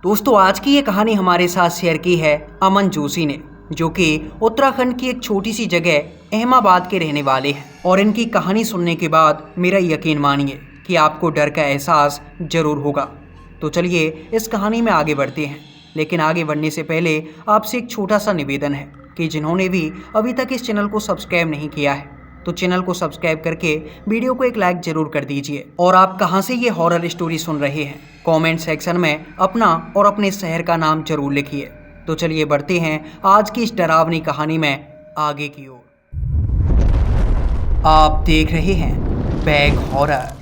दोस्तों आज की ये कहानी हमारे साथ शेयर की है अमन जोशी ने, जो कि उत्तराखंड की एक छोटी सी जगह अहमदाबाद के रहने वाले हैं। और इनकी कहानी सुनने के बाद मेरा यकीन मानिए कि आपको डर का एहसास जरूर होगा। तो चलिए इस कहानी में आगे बढ़ते हैं, लेकिन आगे बढ़ने से पहले आपसे एक छोटा सा निवेदन है कि जिन्होंने भी अभी तक इस चैनल को सब्सक्राइब नहीं किया है तो चैनल को सब्सक्राइब करके वीडियो को एक लाइक जरूर कर दीजिए। और आप कहां से ये हॉरर स्टोरी सुन रहे हैं कमेंट सेक्शन में अपना और अपने शहर का नाम जरूर लिखिए। तो चलिए बढ़ते हैं आज की इस डरावनी कहानी में आगे की ओर। आप देख रहे हैं बैग हॉरर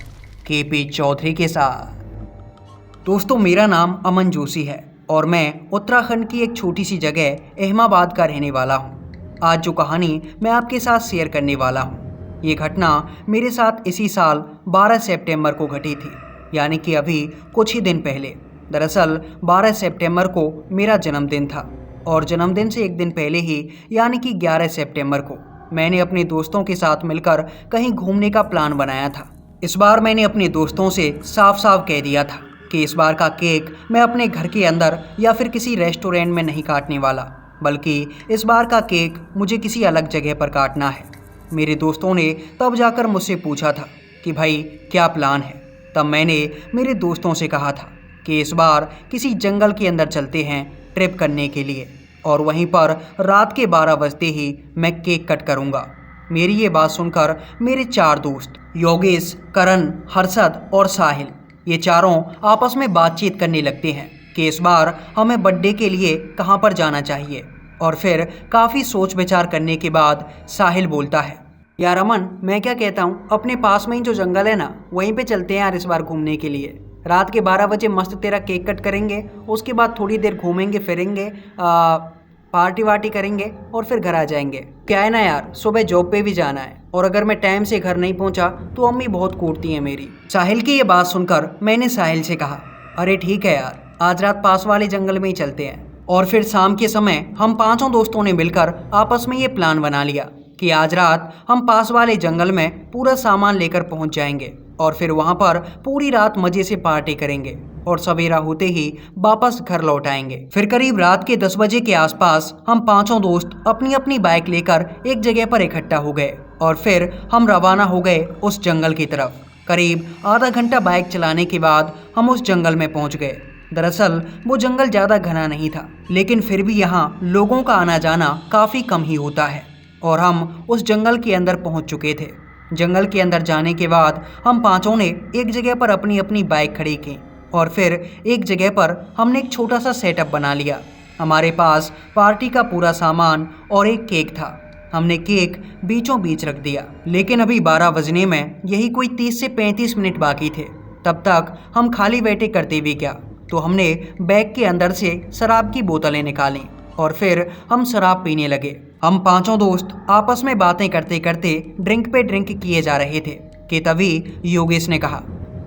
केपी चौधरी के साथ। दोस्तों मेरा नाम अमन जोशी है और मैं उत्तराखंड की एक छोटी सी जगह अहमदाबाद का रहने वाला हूँ। आज जो कहानी मैं आपके साथ शेयर करने वाला हूँ, ये घटना मेरे साथ इसी साल 12 सितंबर को घटी थी, यानी कि अभी कुछ ही दिन पहले। दरअसल 12 सितंबर को मेरा जन्मदिन था और जन्मदिन से एक दिन पहले ही यानी कि 11 सितंबर को मैंने अपने दोस्तों के साथ मिलकर कहीं घूमने का प्लान बनाया था। इस बार मैंने अपने दोस्तों से साफ साफ कह दिया था कि इस बार का केक मैं अपने घर के अंदर या फिर किसी रेस्टोरेंट में नहीं काटने वाला, बल्कि इस बार का केक मुझे किसी अलग जगह पर काटना है। मेरे दोस्तों ने तब जाकर मुझसे पूछा था कि भाई क्या प्लान है। तब मैंने मेरे दोस्तों से कहा था कि इस बार किसी जंगल के अंदर चलते हैं ट्रिप करने के लिए और वहीं पर रात के 12 बजते ही मैं केक कट करूँगा। मेरी ये बात सुनकर मेरे 4 दोस्त योगेश, करण, हर्षद और साहिल, ये चारों आपस में बातचीत करने लगते हैं कि इस बार हमें बर्थडे के लिए कहाँ पर जाना चाहिए। और फिर काफ़ी सोच विचार करने के बाद साहिल बोलता है, यार अमन मैं क्या कहता हूँ, अपने पास में ही जो जंगल है ना वहीं पे चलते हैं यार इस बार घूमने के लिए। रात के 12 बजे मस्त तेरा केक कट करेंगे, उसके बाद थोड़ी देर घूमेंगे फिरेंगे, पार्टी वार्टी करेंगे और फिर घर आ जाएंगे। क्या है ना यार, सुबह जॉब पे भी जाना है और अगर मैं टाइम से घर नहीं पहुंचा तो अम्मी बहुत कूटती हैं मेरी। साहिल की ये बात सुनकर मैंने साहिल से कहा, अरे ठीक है यार, आज रात पास वाले जंगल में ही चलते हैं। और फिर शाम के समय हम 5 दोस्तों ने मिलकर आपस में ये प्लान बना लिया कि आज रात हम पास वाले जंगल में पूरा सामान लेकर पहुंच जाएंगे और फिर वहां पर पूरी रात मजे से पार्टी करेंगे और सवेरा होते ही वापस घर लौट आएंगे। फिर करीब रात के 10 बजे के आसपास हम 5 दोस्त अपनी अपनी बाइक लेकर एक जगह पर इकट्ठा हो गए और फिर हम रवाना हो गए उस जंगल की तरफ। करीब आधा घंटा बाइक चलाने के बाद हम उस जंगल में पहुंच गए। दरअसल वो जंगल ज़्यादा घना नहीं था, लेकिन फिर भी यहाँ लोगों का आना जाना काफ़ी कम ही होता है और हम उस जंगल के अंदर पहुँच चुके थे। जंगल के अंदर जाने के बाद हम 5 ने एक जगह पर अपनी अपनी बाइक खड़ी की और फिर एक जगह पर हमने एक छोटा सा सेटअप बना लिया। हमारे पास पार्टी का पूरा सामान और एक केक था। हमने केक बीचों बीच रख दिया, लेकिन अभी 12 बजने में यही कोई 30 से 35 मिनट बाकी थे। तब तक हम खाली बैठे करते भी क्या, तो हमने बैग के अंदर से शराब की बोतलें निकाली और फिर हम शराब पीने लगे। हम 5 दोस्त आपस में बातें करते करते ड्रिंक पे ड्रिंक किए जा रहे थे कि तभी योगेश ने कहा,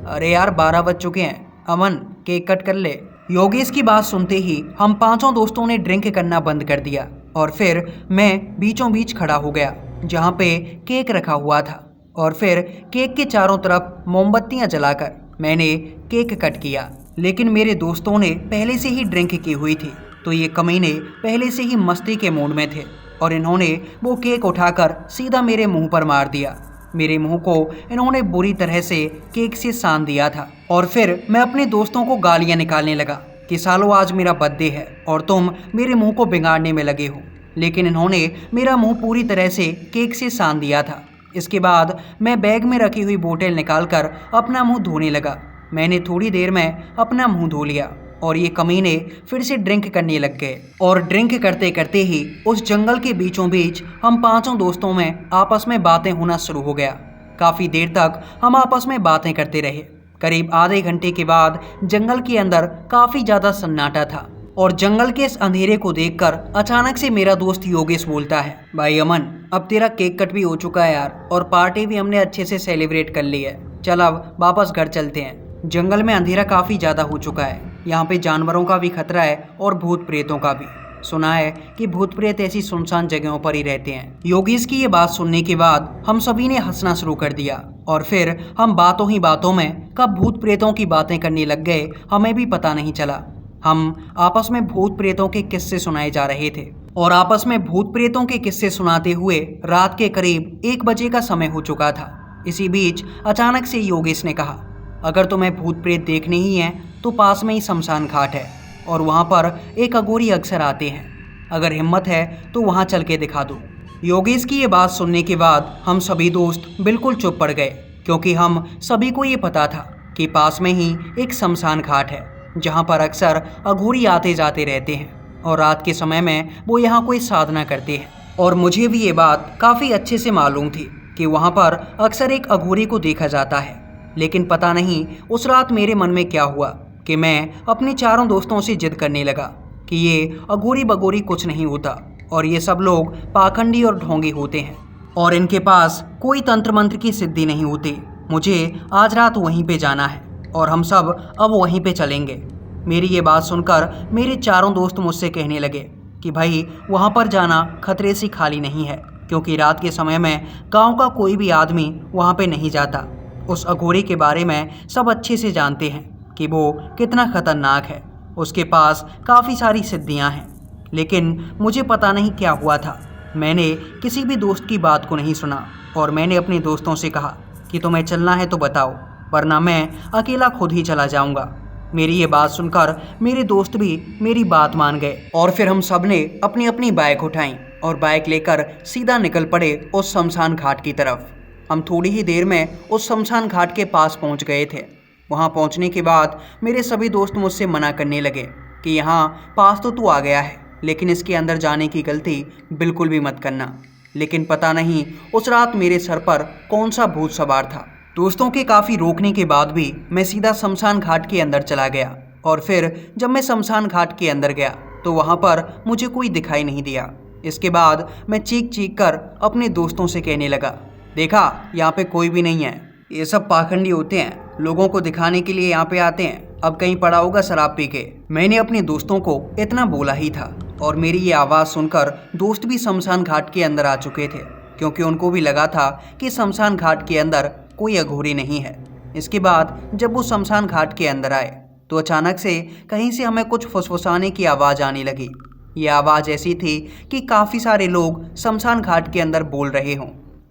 अरे यार 12 बज चुके हैं, अमन केक कट कर ले। योगेश की बात सुनते ही हम 5 दोस्तों ने ड्रिंक करना बंद कर दिया और फिर मैं बीचों बीच खड़ा हो गया जहाँ पे केक रखा हुआ था और फिर केक के चारों तरफ मोमबत्तियाँ जलाकर मैंने केक कट किया। लेकिन मेरे दोस्तों ने पहले से ही ड्रिंक की हुई थी, तो ये कमीने पहले से ही मस्ती के मूड में थे और इन्होंने वो केक उठाकर सीधा मेरे मुंह पर मार दिया। मेरे मुंह को इन्होंने बुरी तरह से केक से सान दिया था और फिर मैं अपने दोस्तों को गालियां निकालने लगा कि सालों आज मेरा बर्थडे है और तुम मेरे मुंह को बिगाड़ने में लगे हो। लेकिन इन्होंने मेरा मुंह पूरी तरह से केक से सान दिया था। इसके बाद मैं बैग में रखी हुई बोतल निकालकर अपना मुंह धोने लगा। मैंने थोड़ी देर में अपना मुंह धो लिया और ये कमीने फिर से ड्रिंक करने लग गए और ड्रिंक करते करते ही उस जंगल के बीचों बीच हम 5 दोस्तों में आपस में बातें होना शुरू हो गया। काफ़ी देर तक हम आपस में बातें करते रहे। करीब आधे घंटे के बाद जंगल के अंदर काफ़ी ज़्यादा सन्नाटा था और जंगल के इस अंधेरे को देखकर अचानक से मेरा दोस्त योगेश बोलता है, भाई अमन अब तेरा केक कट भी हो चुका है यार और पार्टी भी हमने अच्छे से सेलिब्रेट कर ली है, चल अब वापस घर चलते हैं। जंगल में अंधेरा काफ़ी ज़्यादा हो चुका है, यहाँ पे जानवरों का भी खतरा है और भूत प्रेतों का भी। सुना है कि भूत प्रेत ऐसी सुनसान जगहों पर ही रहते हैं। योगेश की ये बात सुनने के बाद हम सभी ने हंसना शुरू कर दिया और फिर हम बातों ही बातों में कब भूत प्रेतों की बातें करने लग गए हमें भी पता नहीं चला। हम आपस में भूत प्रेतों के किस्से सुनाए जा रहे थे और आपस में भूत प्रेतों के किस्से सुनाते हुए रात के करीब 1 बजे का समय हो चुका था। इसी बीच अचानक से योगेश ने कहा, अगर तुम्हें भूत प्रेत देखने ही हैं तो पास में ही शमशान घाट है और वहाँ पर एक अघोरी अक्सर आते हैं, अगर हिम्मत है तो वहाँ चल के दिखा दो। योगेश की ये बात सुनने के बाद हम सभी दोस्त बिल्कुल चुप पड़ गए, क्योंकि हम सभी को ये पता था कि पास में ही एक शमशान घाट है जहाँ पर अक्सर अघोरी आते जाते रहते हैं और रात के समय में वो यहाँ कोई साधना करते हैं। और मुझे भी ये बात काफ़ी अच्छे से मालूम थी कि वहाँ पर अक्सर एक अघोरी को देखा जाता है। लेकिन पता नहीं उस रात मेरे मन में क्या हुआ कि मैं अपने चारों दोस्तों से जिद करने लगा कि ये अघोरी बगोरी कुछ नहीं होता और ये सब लोग पाखंडी और ढोंगी होते हैं और इनके पास कोई तंत्र मंत्र की सिद्धि नहीं होती। मुझे आज रात वहीं पे जाना है और हम सब अब वहीं पे चलेंगे। मेरी ये बात सुनकर मेरे चारों दोस्त मुझसे कहने लगे कि भाई वहाँ पर जाना खतरे से खाली नहीं है, क्योंकि रात के समय में गांव का कोई भी आदमी वहाँ पे नहीं जाता। उस अघोरी के बारे में सब अच्छे से जानते हैं कि वो कितना खतरनाक है, उसके पास काफ़ी सारी सिद्धियाँ हैं। लेकिन मुझे पता नहीं क्या हुआ था, मैंने किसी भी दोस्त की बात को नहीं सुना और मैंने अपने दोस्तों से कहा कि तुम्हें चलना है तो बताओ, वरना मैं अकेला खुद ही चला जाऊंगा। मेरी ये बात सुनकर मेरे दोस्त भी मेरी बात मान गए और फिर हम सब ने अपनी अपनी बाइक उठाई और बाइक लेकर सीधा निकल पड़े उस शमशान घाट की तरफ। हम थोड़ी ही देर में उस शमशान घाट के पास पहुंच गए थे। वहां पहुंचने के बाद मेरे सभी दोस्त मुझसे मना करने लगे कि यहाँ पास तो तू आ गया है, लेकिन इसके अंदर जाने की गलती बिल्कुल भी मत करना। लेकिन पता नहीं उस रात मेरे सर पर कौन सा भूत सवार था। दोस्तों के काफ़ी रोकने के बाद भी मैं सीधा शमशान घाट के अंदर चला गया और फिर जब मैं शमशान घाट के अंदर गया तो वहाँ पर मुझे कोई दिखाई नहीं दिया। इसके बाद मैं चीख चीख कर अपने दोस्तों से कहने लगा, देखा यहाँ पे कोई भी नहीं है, ये सब पाखंडी होते हैं, लोगों को दिखाने के लिए यहाँ पे आते हैं, अब कहीं पड़ा होगा शराब पी के। मैंने अपने दोस्तों को इतना बोला ही था और मेरी ये आवाज़ सुनकर दोस्त भी शमशान घाट के अंदर आ चुके थे, क्योंकि उनको भी लगा था कि शमशान घाट के अंदर कोई अघोरी नहीं है। इसके बाद जब वो शमशान घाट के अंदर आए तो अचानक से कहीं से हमें कुछ फुसफुसाने की आवाज़ आने लगी। ये आवाज़ ऐसी थी कि काफ़ी सारे लोग शमशान घाट के अंदर बोल रहे हों।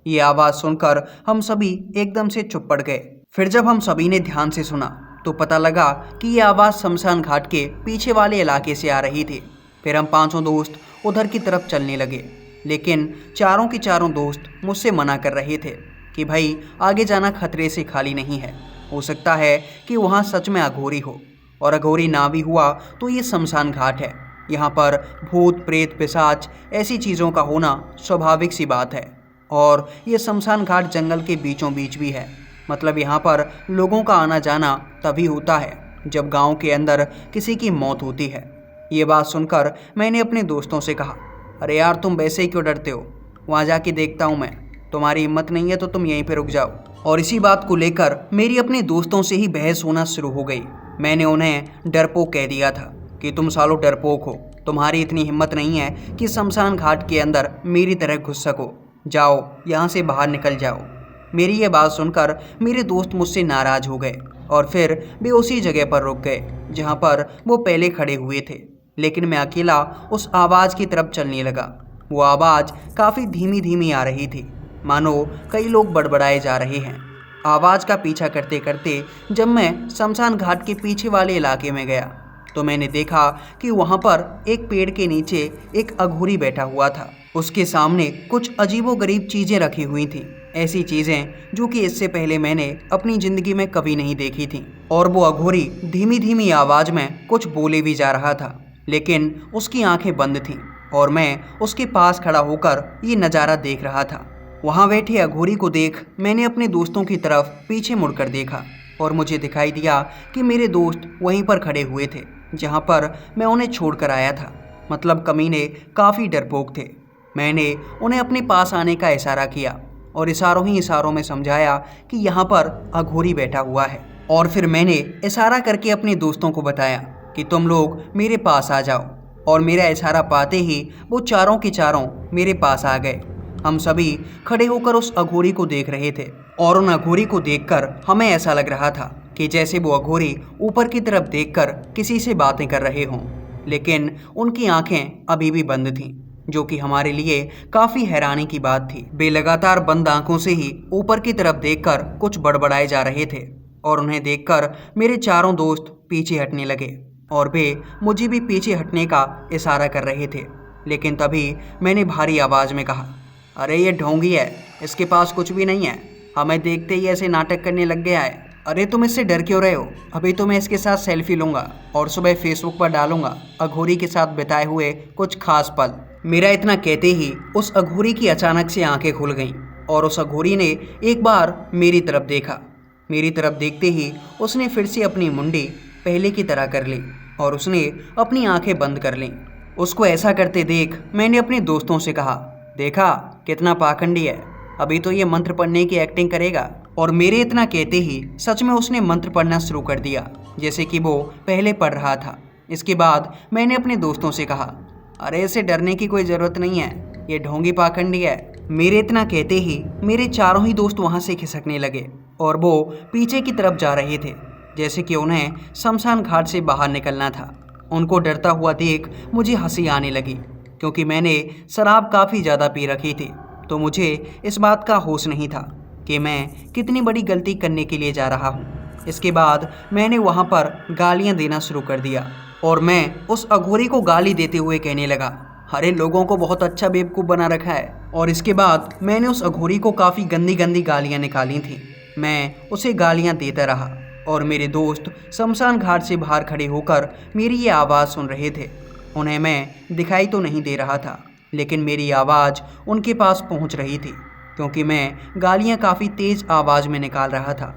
ये आवाज़ सुनकर हम सभी एकदम से चुप पड़ गए। फिर जब हम सभी ने ध्यान से सुना तो पता लगा कि ये आवाज़ शमशान घाट के पीछे वाले इलाके से आ रही थी। फिर हम पांचों दोस्त उधर की तरफ चलने लगे, लेकिन चारों के चारों दोस्त मुझसे मना कर रहे थे कि भाई आगे जाना खतरे से खाली नहीं है, हो सकता है कि वहाँ सच में अघोरी हो, और अघोरी ना भी हुआ तो ये शमशान घाट है, यहाँ पर भूत प्रेत पिशाच ऐसी चीज़ों का होना स्वाभाविक सी बात है। और ये शमशान घाट जंगल के बीचों बीच भी है, मतलब यहाँ पर लोगों का आना जाना तभी होता है जब गांव के अंदर किसी की मौत होती है। ये बात सुनकर मैंने अपने दोस्तों से कहा, अरे यार तुम वैसे ही क्यों डरते हो, वहाँ जाके देखता हूँ मैं, तुम्हारी हिम्मत नहीं है तो तुम यहीं पे रुक जाओ। और इसी बात को लेकर मेरी अपने दोस्तों से ही बहस होना शुरू हो गई। मैंने उन्हें डरपोक कह दिया था कि तुम सालों डरपोक हो, तुम्हारी इतनी हिम्मत नहीं है कि शमशान घाट के अंदर मेरी तरह घुस सको, जाओ यहाँ से बाहर निकल जाओ। मेरी ये बात सुनकर मेरे दोस्त मुझसे नाराज़ हो गए और फिर वे उसी जगह पर रुक गए जहाँ पर वो पहले खड़े हुए थे। लेकिन मैं अकेला उस आवाज़ की तरफ चलने लगा। वो आवाज़ काफ़ी धीमी धीमी आ रही थी, मानो कई लोग बड़बड़ाए जा रहे हैं। आवाज़ का पीछा करते करते जब मैं शमशान घाट के पीछे वाले इलाके में गया तो मैंने देखा कि वहाँ पर एक पेड़ के नीचे एक अघोरी बैठा हुआ था। उसके सामने कुछ अजीबोगरीब चीज़ें रखी हुई थीं, ऐसी चीज़ें जो कि इससे पहले मैंने अपनी ज़िंदगी में कभी नहीं देखी थीं। और वो अघोरी धीमी धीमी आवाज़ में कुछ बोले भी जा रहा था, लेकिन उसकी आंखें बंद थीं और मैं उसके पास खड़ा होकर ये नज़ारा देख रहा था। वहाँ बैठे अघोरी को देख मैंने अपने दोस्तों की तरफ पीछे मुड़कर देखा और मुझे दिखाई दिया कि मेरे दोस्त वहीं पर खड़े हुए थे जहाँ पर मैं उन्हें छोड़कर आया था। मतलब कमीने काफ़ी डरपोक थे। मैंने उन्हें अपने पास आने का इशारा किया और इशारों ही इशारों में समझाया कि यहाँ पर अघोरी बैठा हुआ है। और फिर मैंने इशारा करके अपने दोस्तों को बताया कि तुम लोग मेरे पास आ जाओ, और मेरा इशारा पाते ही वो चारों के चारों मेरे पास आ गए। हम सभी खड़े होकर उस अघोरी को देख रहे थे और उन अघोरी को देखकर हमें ऐसा लग रहा था कि जैसे वो अघोरी ऊपर की तरफ देखकर किसी से बातें कर रहे हों, लेकिन उनकी आंखें अभी भी बंद थीं, जो कि हमारे लिए काफ़ी हैरानी की बात थी। वे लगातार बंद आंखों से ही ऊपर की तरफ देखकर कुछ बड़बड़ाए जा रहे थे और उन्हें देखकर मेरे चारों दोस्त पीछे हटने लगे और वे मुझे भी पीछे हटने का इशारा कर रहे थे। लेकिन तभी मैंने भारी आवाज़ में कहा, अरे ये ढोंगी है, इसके पास कुछ भी नहीं है, हमें देखते ही ऐसे नाटक करने लग गया है। अरे तुम इससे डर क्यों रहे हो? अभी तो मैं इसके साथ सेल्फी लूँगा और सुबह फेसबुक पर डालूंगा अघोरी के साथ बिताए हुए कुछ खास पल। मेरा इतना कहते ही उस अघोरी की अचानक से आंखें खुल गईं और उस अघोरी ने एक बार मेरी तरफ देखा। मेरी तरफ देखते ही उसने फिर से अपनी मुंडी पहले की तरह कर ली और उसने अपनी आंखें बंद कर लीं। उसको ऐसा करते देख मैंने अपने दोस्तों से कहा, देखा कितना पाखंडी है, अभी तो ये मंत्र पढ़ने की एक्टिंग करेगा। और मेरे इतना कहते ही सच में उसने मंत्र पढ़ना शुरू कर दिया, जैसे कि वो पहले पढ़ रहा था। इसके बाद मैंने अपने दोस्तों से कहा, अरे इसे डरने की कोई ज़रूरत नहीं है, ये ढोंगी पाखंडी है। मेरे इतना कहते ही मेरे चारों ही दोस्त वहाँ से खिसकने लगे और वो पीछे की तरफ जा रहे थे, जैसे कि उन्हें शमशान घाट से बाहर निकलना था। उनको डरता हुआ देख मुझे हंसी आने लगी, क्योंकि मैंने शराब काफ़ी ज़्यादा पी रखी थी, तो मुझे इस बात का होश नहीं था कि मैं कितनी बड़ी गलती करने के लिए जा रहा हूँ। इसके बाद मैंने वहाँ पर गालियाँ देना शुरू कर दिया और मैं उस अघोरी को गाली देते हुए कहने लगा, अरे लोगों को बहुत अच्छा बेवकूफ़ बना रखा है। और इसके बाद मैंने उस अघोरी को काफ़ी गंदी गंदी गालियाँ निकाली थीं। मैं उसे गालियाँ देता रहा और मेरे दोस्त शमशान घाट से बाहर खड़े होकर मेरी ये आवाज़ सुन रहे थे। उन्हें मैं दिखाई तो नहीं दे रहा था, लेकिन मेरी आवाज़ उनके पास पहुंच रही थी, क्योंकि मैं गालियां काफ़ी तेज़ आवाज़ में निकाल रहा था।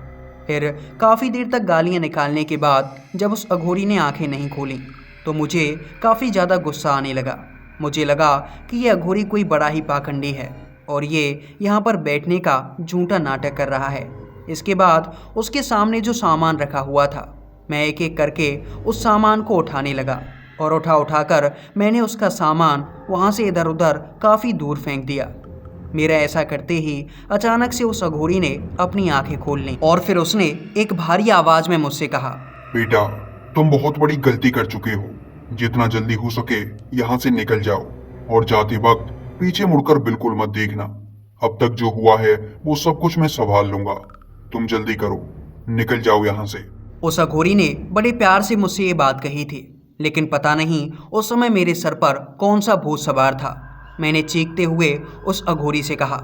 फिर काफ़ी देर तक गालियां निकालने के बाद जब उस अघोरी ने आंखें नहीं खोलीं, तो मुझे काफ़ी ज़्यादा गुस्सा आने लगा। मुझे लगा कि ये अघोरी कोई बड़ा ही पाखंडी है और ये यहाँ पर बैठने का झूठा नाटक कर रहा है। इसके बाद उसके सामने जो सामान रखा हुआ था, मैं एक एक करके उस सामान को उठाने लगा और उठाकर मैंने उसका सामान वहाँ से इधर उधर काफ़ी दूर फेंक दिया। मेरा ऐसा करते ही अचानक से उस अघोरी ने अपनी आंखें खोल लीं और फिर उसने एक भारी आवाज़ में मुझसे कहा, बेटा तुम बहुत बड़ी गलती कर चुके हो, जितना जल्दी हो सके यहाँ से निकल जाओ और जाते वक्त पीछे मुड़कर बिल्कुल मत देखना। अब तक जो हुआ है वो सब कुछ मैं संभाल लूंगा, तुम जल्दी करो, निकल जाओ यहाँ से। उस अघोरी ने बड़े प्यार से मुझसे ये बात कही थी, लेकिन पता नहीं उस समय मेरे सर पर कौन सा भूत सवार था। मैंने चीखते हुए उस अघोरी से कहा,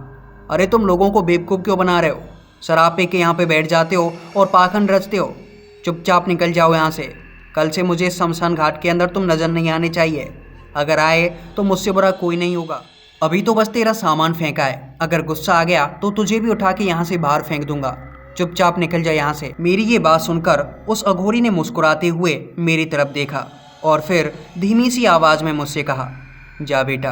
अरे तुम लोगों को बेवकूफ़ क्यों बना रहे हो? शराब पी के यहाँ पे बैठ जाते हो और पाखंड रचते हो। चुपचाप निकल जाओ यहाँ से। कल से मुझे शमशान घाट के अंदर तुम नज़र नहीं आने चाहिए। अगर आए तो मुझसे बुरा कोई नहीं होगा। अभी तो बस तेरा सामान फेंका है, अगर गुस्सा आ गया तो तुझे भी उठा के यहाँ से बाहर फेंक दूंगा। चुपचाप निकल जाए यहाँ से। मेरी ये बात सुनकर उस अघोरी ने मुस्कुराते हुए मेरी तरफ देखा और फिर धीमी सी आवाज़ में मुझसे कहा, जा बेटा,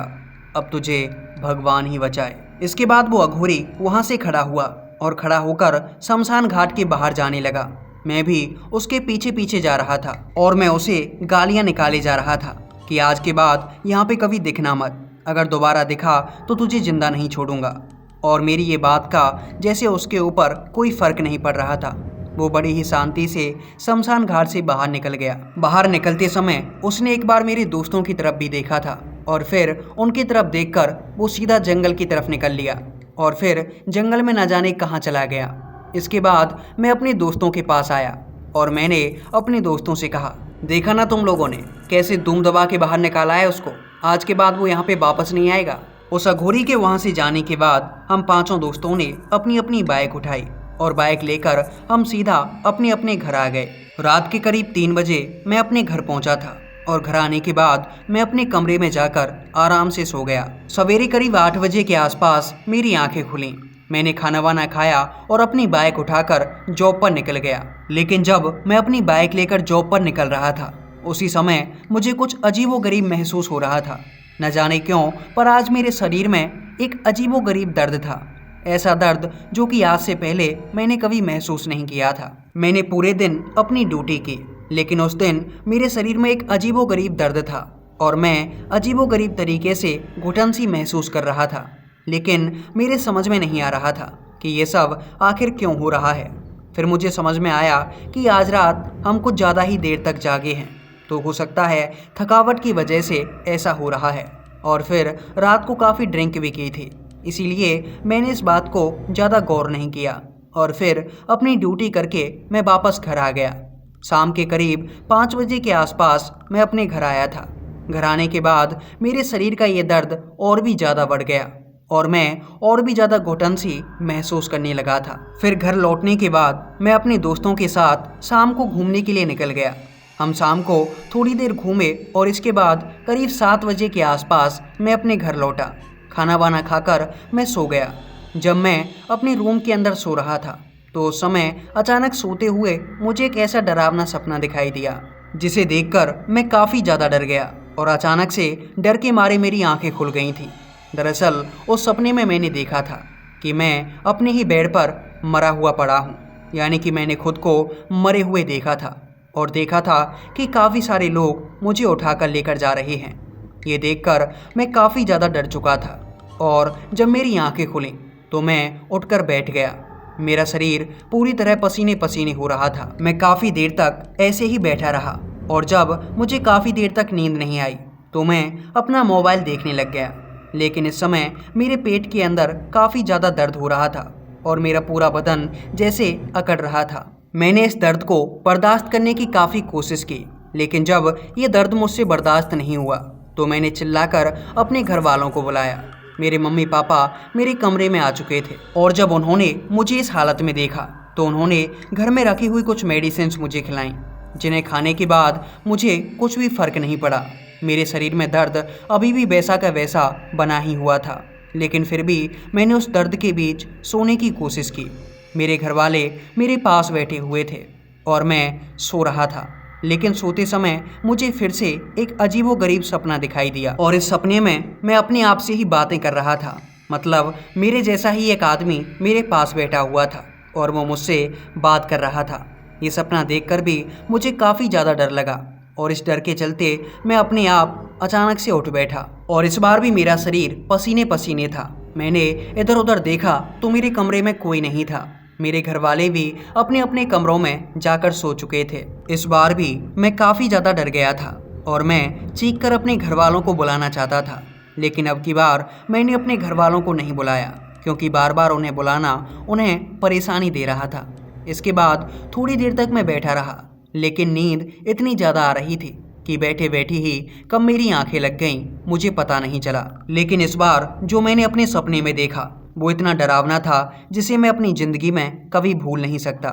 अब तुझे भगवान ही बचाए। इसके बाद वो अघोरी वहाँ से खड़ा हुआ और खड़ा होकर शमशान घाट के बाहर जाने लगा। मैं भी उसके पीछे पीछे जा रहा था और मैं उसे गालियाँ निकाले जा रहा था कि आज के बाद यहाँ पे कभी दिखना मत, अगर दोबारा दिखा तो तुझे जिंदा नहीं छोड़ूंगा। और मेरी ये बात का जैसे उसके ऊपर कोई फ़र्क नहीं पड़ रहा था। वो बड़ी ही शांति से शमशान घाट से बाहर निकल गया। बाहर निकलते समय उसने एक बार मेरे दोस्तों की तरफ भी देखा था और फिर उनकी तरफ देखकर वो सीधा जंगल की तरफ निकल लिया और फिर जंगल में न जाने कहाँ चला गया। इसके बाद मैं अपने दोस्तों के पास आया और मैंने अपने दोस्तों से कहा, देखा ना तुम लोगों ने कैसे दुम दबा के बाहर निकाला है उसको, आज के बाद वो यहाँ पे वापस नहीं आएगा। उस अघोरी के वहाँ से जाने के बाद हम पांचों दोस्तों ने अपनी अपनी बाइक उठाई और बाइक लेकर हम सीधा अपने अपने घर आ गए। रात के करीब 3 बजे मैं अपने घर पहुँचा था और घर आने के बाद मैं अपने कमरे में जाकर आराम से सो गया। सवेरे करीब 8 बजे के आसपास मेरी आंखें खुलीं। मैंने खाना वाना खाया और अपनी बाइक उठाकर जॉब पर निकल गया। लेकिन जब मैं अपनी बाइक लेकर जॉब पर निकल रहा था, उसी समय मुझे कुछ अजीबोगरीब महसूस हो रहा था। न जाने क्यों, पर आज मेरे शरीर में एक अजीबोगरीब दर्द था, ऐसा दर्द जो कि आज से पहले मैंने कभी महसूस नहीं किया था। मैंने पूरे दिन अपनी ड्यूटी की, लेकिन उस दिन मेरे शरीर में एक अजीबोगरीब दर्द था और मैं अजीबोगरीब तरीके से घुटन सी महसूस कर रहा था। लेकिन मेरे समझ में नहीं आ रहा था कि ये सब आखिर क्यों हो रहा है। फिर मुझे समझ में आया कि आज रात हम कुछ ज़्यादा ही देर तक जागे हैं, तो हो सकता है थकावट की वजह से ऐसा हो रहा है। और फिर रात को काफ़ी ड्रिंक भी की थी, इसीलिए मैंने इस बात को ज़्यादा गौर नहीं किया और फिर अपनी ड्यूटी करके मैं वापस घर आ गया। शाम के करीब 5 बजे के आसपास मैं अपने घर आया था। घर आने के बाद मेरे शरीर का ये दर्द और भी ज़्यादा बढ़ गया और मैं और भी ज़्यादा घुटन सी महसूस करने लगा था। फिर घर लौटने के बाद मैं अपने दोस्तों के साथ शाम को घूमने के लिए निकल गया। हम शाम को थोड़ी देर घूमे और इसके बाद करीब 7 बजे के आसपास मैं अपने घर लौटा। खाना वाना खाकर मैं सो गया। जब मैं अपने रूम के अंदर सो रहा था तो उस समय अचानक सोते हुए मुझे एक ऐसा डरावना सपना दिखाई दिया जिसे देखकर मैं काफ़ी ज़्यादा डर गया और अचानक से डर के मारे मेरी आंखें खुल गई थीं। दरअसल उस सपने में मैंने देखा था कि मैं अपने ही बेड पर मरा हुआ पड़ा हूँ, यानी कि मैंने खुद को मरे हुए देखा था और देखा था कि काफ़ी सारे लोग मुझे उठाकर लेकर जा रहे हैं। ये देखकर मैं काफ़ी ज़्यादा डर चुका था और जब मेरी आंखें खुलीं तो मैं उठकर बैठ गया। मेरा शरीर पूरी तरह पसीने पसीने हो रहा था। मैं काफ़ी देर तक ऐसे ही बैठा रहा और जब मुझे काफ़ी देर तक नींद नहीं आई तो मैं अपना मोबाइल देखने लग गया। लेकिन इस समय मेरे पेट के अंदर काफ़ी ज़्यादा दर्द हो रहा था और मेरा पूरा बदन जैसे अकड़ रहा था। मैंने इस दर्द को बर्दाश्त करने की काफ़ी कोशिश की, लेकिन जब ये दर्द मुझसे बर्दाश्त नहीं हुआ तो मैंने चिल्लाकर अपने घर वालों को बुलाया। मेरे मम्मी पापा मेरे कमरे में आ चुके थे और जब उन्होंने मुझे इस हालत में देखा तो उन्होंने घर में रखी हुई कुछ मेडिसिन मुझे खिलाईं, जिन्हें खाने के बाद मुझे कुछ भी फर्क नहीं पड़ा। मेरे शरीर में दर्द अभी भी वैसा का वैसा बना ही हुआ था, लेकिन फिर भी मैंने उस दर्द के बीच सोने की कोशिश की। मेरे घर वाले मेरे पास बैठे हुए थे और मैं सो रहा था, लेकिन सोते समय मुझे फिर से एक अजीबोगरीब सपना दिखाई दिया और इस सपने में मैं अपने आप से ही बातें कर रहा था। मतलब मेरे जैसा ही एक आदमी मेरे पास बैठा हुआ था और वो मुझसे बात कर रहा था। ये सपना देखकर भी मुझे काफ़ी ज़्यादा डर लगा और इस डर के चलते मैं अपने आप अचानक से उठ बैठा और इस बार भी मेरा शरीर पसीने पसीने था। मैंने इधर उधर देखा तो मेरे कमरे में कोई नहीं था। मेरे घर वाले भी अपने अपने कमरों में जाकर सो चुके थे। इस बार भी मैं काफ़ी ज़्यादा डर गया था और मैं चीख कर अपने घर वालों को बुलाना चाहता था, लेकिन अब की बार मैंने अपने घर वालों को नहीं बुलाया क्योंकि बार बार उन्हें बुलाना उन्हें परेशानी दे रहा था। इसके बाद थोड़ी देर तक मैं बैठा रहा, लेकिन नींद इतनी ज़्यादा आ रही थी कि बैठे बैठे ही कब मेरी आंखें लग गईं मुझे पता नहीं चला। लेकिन इस बार जो मैंने अपने सपने में देखा वो इतना डरावना था जिसे मैं अपनी ज़िंदगी में कभी भूल नहीं सकता।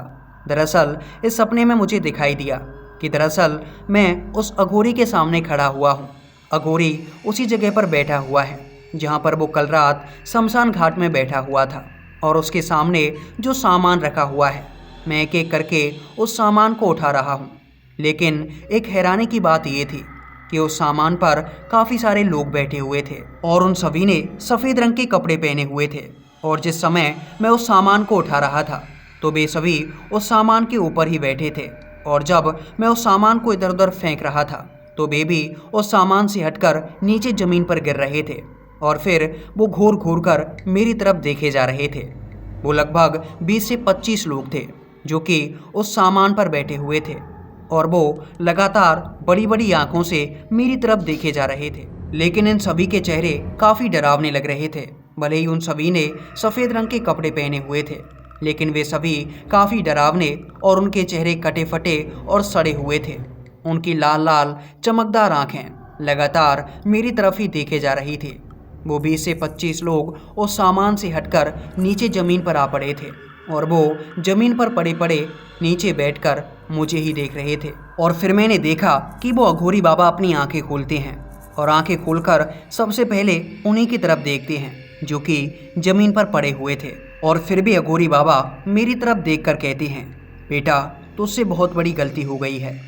दरअसल इस सपने में मुझे दिखाई दिया कि दरअसल मैं उस अघोरी के सामने खड़ा हुआ हूँ। अघोरी उसी जगह पर बैठा हुआ है जहाँ पर वो कल रात शमशान घाट में बैठा हुआ था और उसके सामने जो सामान रखा हुआ है मैं एक एक करके उस सामान को उठा रहा हूँ। लेकिन एक हैरानी की बात ये थी कि उस सामान पर काफ़ी सारे लोग बैठे हुए थे और उन सभी ने सफ़ेद रंग के कपड़े पहने हुए थे और जिस समय मैं उस सामान को उठा रहा था तो वे सभी उस सामान के ऊपर ही बैठे थे और जब मैं उस सामान को इधर उधर फेंक रहा था तो वे भी उस सामान से हटकर नीचे ज़मीन पर गिर रहे थे और फिर वो घूर घूर कर मेरी तरफ देखे जा रहे थे। वो लगभग 20 से 25 लोग थे जो कि उस सामान पर बैठे हुए थे और वो लगातार बड़ी बड़ी आंखों से मेरी तरफ देखे जा रहे थे। लेकिन इन सभी के चेहरे काफ़ी डरावने लग रहे थे। भले ही उन सभी ने सफ़ेद रंग के कपड़े पहने हुए थे, लेकिन वे सभी काफ़ी डरावने और उनके चेहरे कटे फटे और सड़े हुए थे। उनकी लाल लाल चमकदार आँखें लगातार मेरी तरफ ही देखे जा रही थी। वो 20 से 25 लोग उस सामान से हटकर नीचे ज़मीन पर आ पड़े थे और वो ज़मीन पर पड़े पड़े नीचे बैठकर मुझे ही देख रहे थे। और फिर मैंने देखा कि वो अघोरी बाबा अपनी आंखें खोलते हैं और आंखें खोलकर सबसे पहले उन्हीं की तरफ देखते हैं जो कि ज़मीन पर पड़े हुए थे। और फिर भी अघोरी बाबा मेरी तरफ देखकर कहते हैं, बेटा तुझसे बहुत बड़ी गलती हो गई है,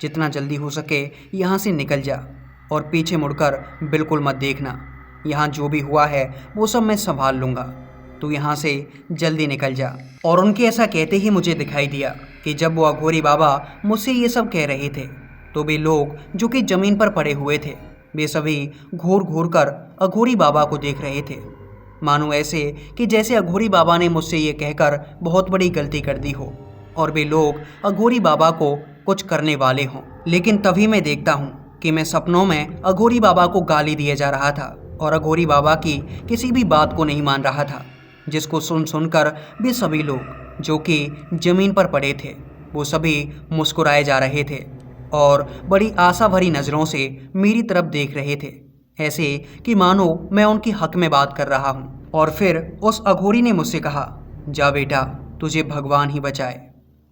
जितना जल्दी हो सके यहाँ से निकल जा और पीछे मुड़कर बिल्कुल मत देखना। यहाँ जो भी हुआ है वो सब मैं संभाल लूँगा, तू यहाँ से जल्दी निकल जा। और उनके ऐसा कहते ही मुझे दिखाई दिया कि जब वो अघोरी बाबा मुझसे ये सब कह रहे थे तो वे लोग जो कि ज़मीन पर पड़े हुए थे वे सभी घूर घूर कर अघोरी बाबा को देख रहे थे, मानो ऐसे कि जैसे अघोरी बाबा ने मुझसे ये कहकर बहुत बड़ी गलती कर दी हो और वे लोग अघोरी बाबा को कुछ करने वाले हों। लेकिन तभी मैं देखता हूँ कि मैं सपनों में अघोरी बाबा को गाली दिए जा रहा था और अघोरी बाबा की किसी भी बात को नहीं मान रहा था, जिसको सुन सुनकर वे सभी लोग जो कि जमीन पर पड़े थे वो सभी मुस्कुराए जा रहे थे और बड़ी आशा भरी नज़रों से मेरी तरफ देख रहे थे, ऐसे कि मानो मैं उनके हक में बात कर रहा हूँ। और फिर उस अघोरी ने मुझसे कहा, जा बेटा, तुझे भगवान ही बचाए।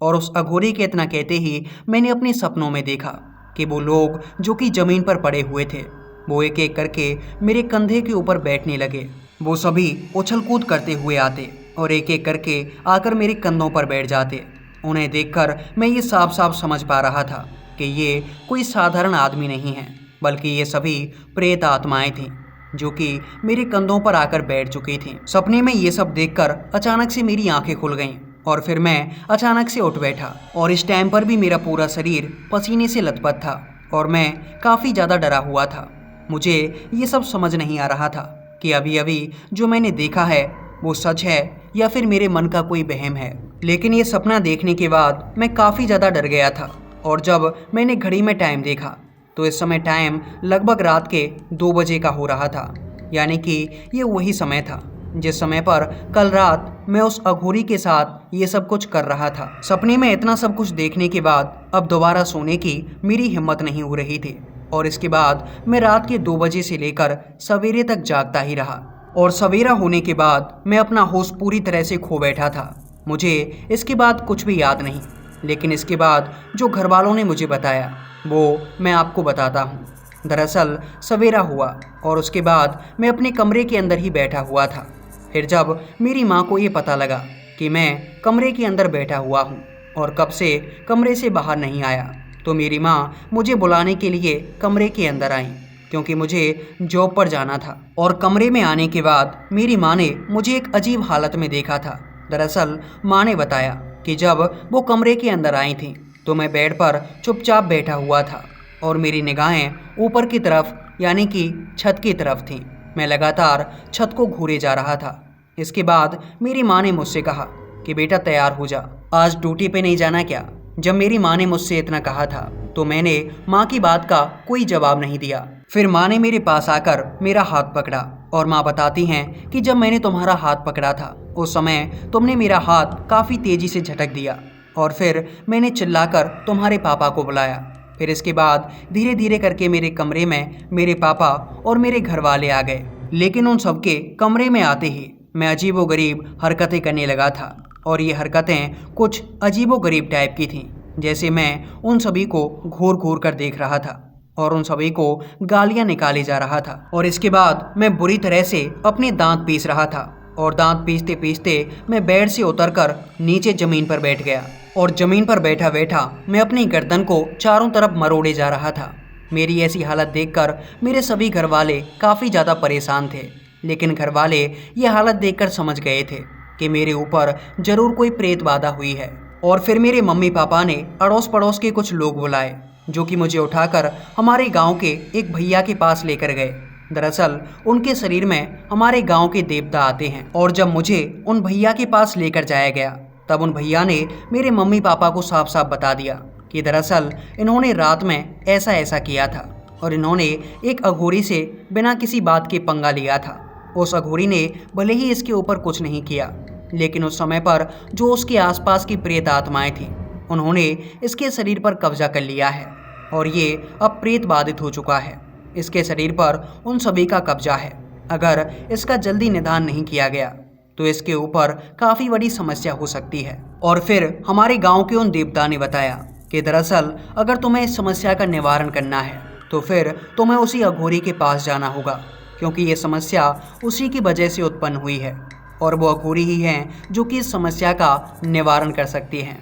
और उस अघोरी के इतना कहते ही मैंने अपने सपनों में देखा कि वो लोग जो कि ज़मीन पर पड़े हुए थे वो एक एक करके मेरे कंधे के ऊपर बैठने लगे। वो सभी उछल कूद करते हुए आते और एक एक करके आकर मेरे कंधों पर बैठ जाते। उन्हें देखकर मैं ये साफ साफ समझ पा रहा था कि ये कोई साधारण आदमी नहीं है, बल्कि ये सभी प्रेत आत्माएं थीं जो कि मेरे कंधों पर आकर बैठ चुकी थीं। सपने में ये सब देखकर अचानक से मेरी आंखें खुल गईं और फिर मैं अचानक से उठ बैठा और इस टाइम पर भी मेरा पूरा शरीर पसीने से लथपथ था और मैं काफ़ी ज़्यादा डरा हुआ था। मुझे ये सब समझ नहीं आ रहा था कि अभी अभी जो मैंने देखा है वो सच है या फिर मेरे मन का कोई वहम है। लेकिन ये सपना देखने के बाद मैं काफ़ी ज़्यादा डर गया था और जब मैंने घड़ी में टाइम देखा तो इस समय टाइम लगभग रात के 2 बजे का हो रहा था, यानी कि ये वही समय था जिस समय पर कल रात मैं उस अघोरी के साथ ये सब कुछ कर रहा था। सपने में इतना सब कुछ देखने के बाद अब दोबारा सोने की मेरी हिम्मत नहीं हो रही थी और इसके बाद मैं रात के 2 बजे से लेकर सवेरे तक जागता ही रहा और सवेरा होने के बाद मैं अपना होश पूरी तरह से खो बैठा था। मुझे इसके बाद कुछ भी याद नहीं, लेकिन इसके बाद जो घर वालों ने मुझे बताया वो मैं आपको बताता हूँ। दरअसल सवेरा हुआ और उसके बाद मैं अपने कमरे के अंदर ही बैठा हुआ था। फिर जब मेरी माँ को ये पता लगा कि मैं कमरे के अंदर बैठा हुआ हूँ और कब से कमरे से बाहर नहीं आया, तो मेरी माँ मुझे बुलाने के लिए कमरे के अंदर आई क्योंकि मुझे जॉब पर जाना था। और कमरे में आने के बाद मेरी माँ ने मुझे एक अजीब हालत में देखा था। दरअसल माँ ने बताया कि जब वो कमरे के अंदर आई थी तो मैं बेड पर चुपचाप बैठा हुआ था और मेरी निगाहें ऊपर की तरफ यानी कि छत की तरफ थीं। मैं लगातार छत को घूरे जा रहा था। इसके बाद मेरी माँ ने मुझसे कहा कि बेटा तैयार हो जा, आज ड्यूटी पे नहीं जाना क्या। जब मेरी माँ ने मुझसे इतना कहा था तो मैंने माँ की बात का कोई जवाब नहीं दिया। फिर माँ ने मेरे पास आकर मेरा हाथ पकड़ा और माँ बताती हैं कि जब मैंने तुम्हारा हाथ पकड़ा था उस समय तुमने मेरा हाथ काफ़ी तेज़ी से झटक दिया और फिर मैंने चिल्लाकर तुम्हारे पापा को बुलाया। फिर इसके बाद धीरे धीरे करके मेरे कमरे में मेरे पापा और मेरे घर वाले आ गए। लेकिन उन सबके कमरे में आते ही मैं अजीबोगरीब हरकतें करने लगा था और ये हरकतें कुछ अजीबोगरीब टाइप की थीं, जैसे मैं उन सभी को घूर घूर कर देख रहा था और उन सभी को गालियां निकाले जा रहा था। और इसके बाद मैं बुरी तरह से अपने दांत पीस रहा था और दांत पीसते पीसते मैं बेड से उतरकर नीचे ज़मीन पर बैठ गया और ज़मीन पर बैठा बैठा मैं अपनी गर्दन को चारों तरफ मरोड़े जा रहा था। मेरी ऐसी हालत देखकर मेरे सभी घर वाले काफ़ी ज़्यादा परेशान थे, लेकिन घर वाले ये हालत देखकर समझ गए थे कि मेरे ऊपर ज़रूर कोई प्रेत बाधा हुई है। और फिर मेरे मम्मी पापा ने अड़ोस पड़ोस के कुछ लोग बुलाए जो कि मुझे उठाकर हमारे गांव के एक भैया के पास लेकर गए। दरअसल उनके शरीर में हमारे गांव के देवता आते हैं और जब मुझे उन भैया के पास लेकर जाया गया तब उन भैया ने मेरे मम्मी पापा को साफ साफ बता दिया कि दरअसल इन्होंने रात में ऐसा ऐसा किया था और इन्होंने एक अघोरी से बिना किसी बात के पंगा लिया था। उस अघोरी ने भले ही इसके ऊपर कुछ नहीं किया, लेकिन उस समय पर जो उसके आसपास की प्रेत आत्माएं थीं उन्होंने इसके शरीर पर कब्जा कर लिया है और ये अब प्रेत बाधित हो चुका है। इसके शरीर पर उन सभी का कब्जा है। अगर इसका जल्दी निदान नहीं किया गया तो इसके ऊपर काफ़ी बड़ी समस्या हो सकती है। और फिर हमारे गांव के उन देवता ने बताया कि दरअसल अगर तुम्हें इस समस्या का निवारण करना है तो फिर तुम्हें उसी अघोरी के पास जाना होगा, क्योंकि ये समस्या उसी की वजह से उत्पन्न हुई है और वो अघोरी ही हैं जो कि इस समस्या का निवारण कर सकती हैं।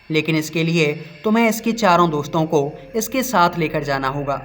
लेकिन इसके लिए तुम्हें इसके चारों दोस्तों को इसके साथ लेकर जाना होगा।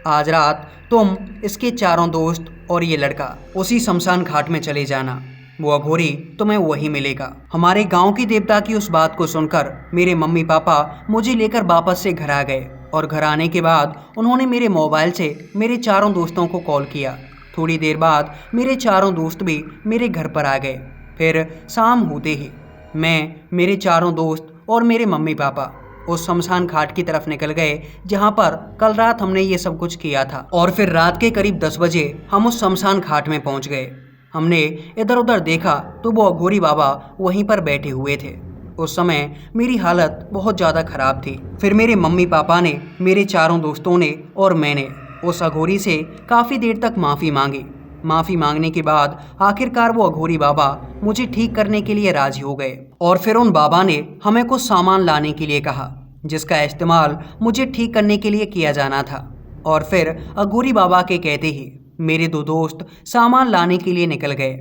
आज रात तुम इसके चारों दोस्त और ये लड़का उसी शमशान घाट में चले जाना, वो अघोरी तुम्हें वही मिलेगा। हमारे गांव की देवता की उस बात को सुनकर मेरे मम्मी पापा मुझे लेकर वापस से घर आ गए और घर आने के बाद उन्होंने मेरे मोबाइल से मेरे चारों दोस्तों को कॉल किया। थोड़ी देर बाद मेरे चारों दोस्त भी मेरे घर पर आ गए। फिर शाम होते ही मैं, मेरे चारों दोस्त और मेरे मम्मी पापा उस शमशान घाट की तरफ निकल गए जहां पर कल रात हमने ये सब कुछ किया था। और फिर रात के करीब 10 बजे हम उस शमशान घाट में पहुंच गए। हमने इधर उधर देखा तो वो अघोरी बाबा वहीं पर बैठे हुए थे। उस समय मेरी हालत बहुत ज़्यादा खराब थी। फिर मेरे मम्मी पापा ने, मेरे चारों दोस्तों ने और मैंने उस अघोरी से काफ़ी देर तक माफ़ी मांगी। माफ़ी मांगने के बाद आखिरकार वो अघोरी बाबा मुझे ठीक करने के लिए राजी हो गए। और फिर उन बाबा ने हमें कुछ सामान लाने के लिए कहा जिसका इस्तेमाल मुझे ठीक करने के लिए किया जाना था। और फिर अघोरी बाबा के कहते ही मेरे दो दोस्त सामान लाने के लिए निकल गए।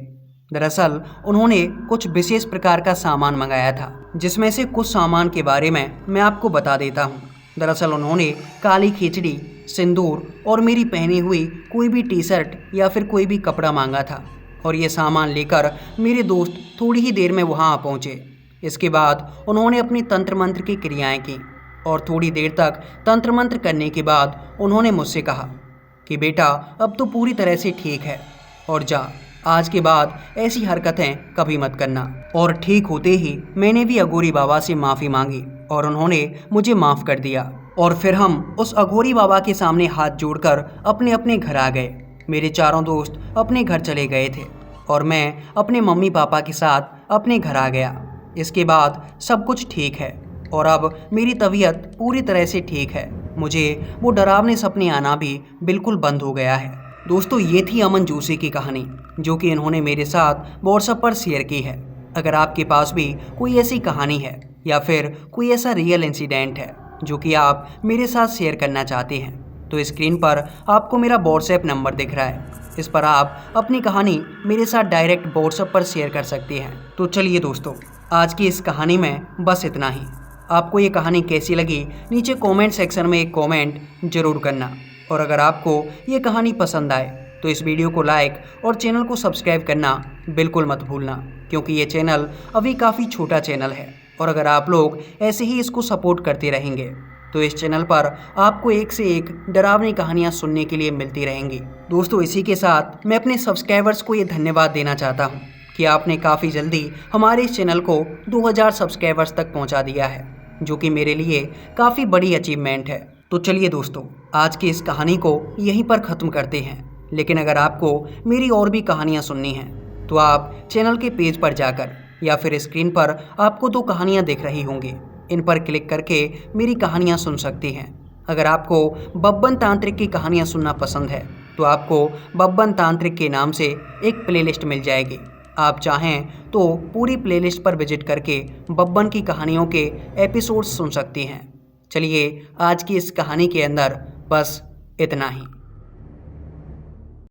दरअसल उन्होंने कुछ विशेष प्रकार का सामान मंगाया था, जिसमें से कुछ सामान के बारे में मैं आपको बता देता हूँ। दरअसल उन्होंने काली खिचड़ी, सिंदूर और मेरी पहनी हुई कोई भी टी शर्ट या फिर कोई भी कपड़ा मांगा था। और ये सामान लेकर मेरे दोस्त थोड़ी ही देर में वहाँ पहुँचे। इसके बाद उन्होंने अपनी तंत्र मंत्र की क्रियाएं की और थोड़ी देर तक तंत्र मंत्र करने के बाद उन्होंने मुझसे कहा कि बेटा अब तो पूरी तरह से ठीक है और जा, आज के बाद ऐसी हरकतें कभी मत करना। और ठीक होते ही मैंने भी अघोरी बाबा से माफ़ी मांगी और उन्होंने मुझे माफ़ कर दिया। और फिर हम उस अघोरी बाबा के सामने हाथ जोड़कर अपने अपने घर आ गए। मेरे चारों दोस्त अपने घर चले गए थे और मैं अपने मम्मी पापा के साथ अपने घर आ गया। इसके बाद सब कुछ ठीक है और अब मेरी तबीयत पूरी तरह से ठीक है। मुझे वो डरावने सपने आना भी बिल्कुल बंद हो गया है। दोस्तों, ये थी अमन जोशी की कहानी जो कि इन्होंने मेरे साथ व्हाट्सएप पर शेयर की है। अगर आपके पास भी कोई ऐसी कहानी है या फिर कोई ऐसा रियल इंसिडेंट है जो कि आप मेरे साथ शेयर करना चाहते हैं तो स्क्रीन पर आपको मेरा व्हाट्सएप नंबर दिख रहा है। इस पर आप अपनी कहानी मेरे साथ डायरेक्ट व्हाट्सएप पर शेयर कर सकते हैं। तो चलिए दोस्तों, आज की इस कहानी में बस इतना ही। आपको ये कहानी कैसी लगी नीचे कमेंट सेक्शन में एक कमेंट जरूर करना। और अगर आपको ये कहानी पसंद आए तो इस वीडियो को लाइक और चैनल को सब्सक्राइब करना बिल्कुल मत भूलना, क्योंकि ये चैनल अभी काफ़ी छोटा चैनल है। और अगर आप लोग ऐसे ही इसको सपोर्ट करते रहेंगे तो इस चैनल पर आपको एक से एक डरावनी कहानियाँ सुनने के लिए मिलती रहेंगी। दोस्तों, इसी के साथ मैं अपने सब्सक्राइबर्स को ये धन्यवाद देना चाहता हूँ कि आपने काफ़ी जल्दी हमारे इस चैनल को 2000 सब्सक्राइबर्स तक पहुँचा दिया है, जो कि मेरे लिए काफ़ी बड़ी अचीवमेंट है। तो चलिए दोस्तों, आज की इस कहानी को यहीं पर ख़त्म करते हैं। लेकिन अगर आपको मेरी और भी कहानियाँ सुननी हैं तो आप चैनल के पेज पर जाकर या फिर स्क्रीन पर आपको 2 कहानियाँ दिख रही होंगी, इन पर क्लिक करके मेरी कहानियाँ सुन सकती हैं। अगर आपको बब्बन तांत्रिक की कहानियाँ सुनना पसंद है तो आपको बब्बन तांत्रिक के नाम से एक प्लेलिस्ट मिल जाएगी। आप चाहें तो पूरी प्लेलिस्ट पर विजिट करके बब्बन की कहानियों के एपिसोड्स सुन सकती हैं। चलिए, आज की इस कहानी के अंदर बस इतना ही।